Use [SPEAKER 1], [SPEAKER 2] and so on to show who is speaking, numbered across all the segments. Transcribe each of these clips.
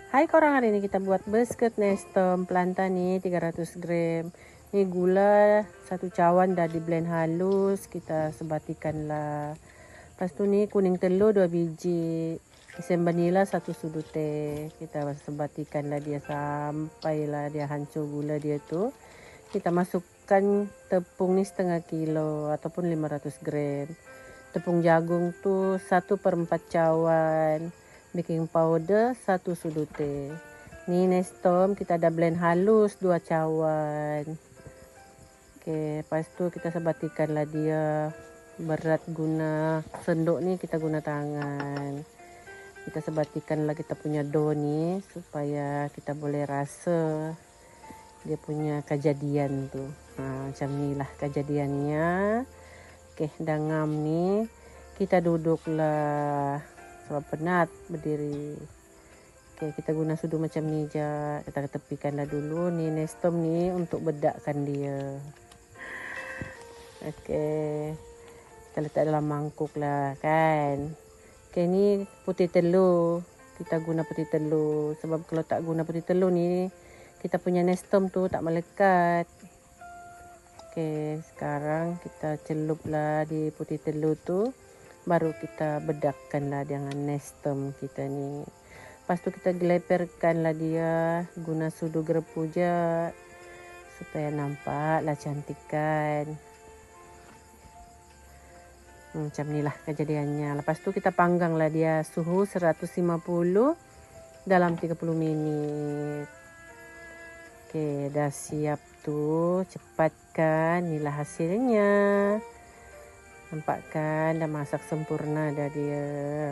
[SPEAKER 1] Hai korang, hari ini kita buat biskuit Nestem Planta nih 300 gram. Ini gula 1 cawan dah di blend halus, kita sebatikan lah. Lepas tu nih kuning telur 2 biji, isen vanila 1 sudu teh. Kita sebatikan lah dia sampailah dia hancur gula dia tu. Kita masukkan tepung nih setengah kilo ataupun 500 gram. Tepung jagung tu 1/4 cawan. Baking powder 1 sudu teh. Ni Nestem kita dah blend halus 2 cawan. Okey, lepas tu kita sebatikanlah dia. Berat guna sendok ni kita guna tangan. Kita sebatikanlah kita punya dough ni supaya kita boleh rasa dia punya kejadian tu. Macam ni lah kejadiannya. Okey, dah ngam ni kita duduklah sebab penat berdiri. Okey, kita guna sudu macam ni je. Kita tepikanlah dulu ni Nestem ni untuk bedakkan dia. Okey, kita letak dalam mangkuk lah kan. Okey, ni putih telur. Kita guna putih telur sebab kalau tak guna putih telur ni kita punya Nestem tu tak melekat. Okey, sekarang kita celuplah di putih telur tu. Baru kita bedakkanlah dengan Nestem kita ni. Lepas tu kita geleperkanlah dia guna sudu gerepu je supaya nampaklah cantik kan. Macam ni lah kejadiannya. Lepas tu kita pangganglah dia suhu 150 dalam 30 minit. Okey, dah siap tu. Cepat kan. Inilah hasilnya. Nampak kan dah masak sempurna dah dia.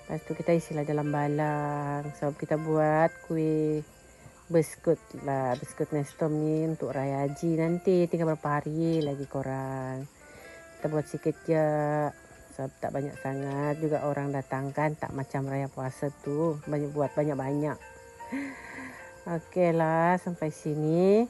[SPEAKER 1] Lepas tu kita isilah dalam balang. Sebab kita buat kuih biskut lah. Biskut Nestem ni untuk Raya Haji nanti. Tinggal berapa hari lagi korang. Kita buat sikit je. Sebab tak banyak sangat. Juga orang datang kan. Tak macam Raya Puasa tu. Buat banyak-banyak. Okey lah. Sampai sini.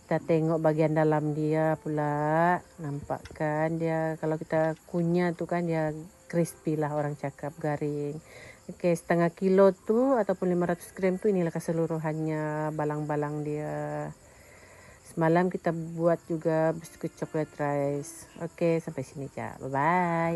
[SPEAKER 1] Kita tengok bagian dalam dia pula. Nampak kan dia kalau kita kunyah tu kan dia crispy lah, orang cakap garing. Okey, setengah kilo tu ataupun 500 gram tu inilah keseluruhannya balang-balang dia. Semalam kita buat juga biskut coklat rice. Okey, sampai sini je. Bye bye.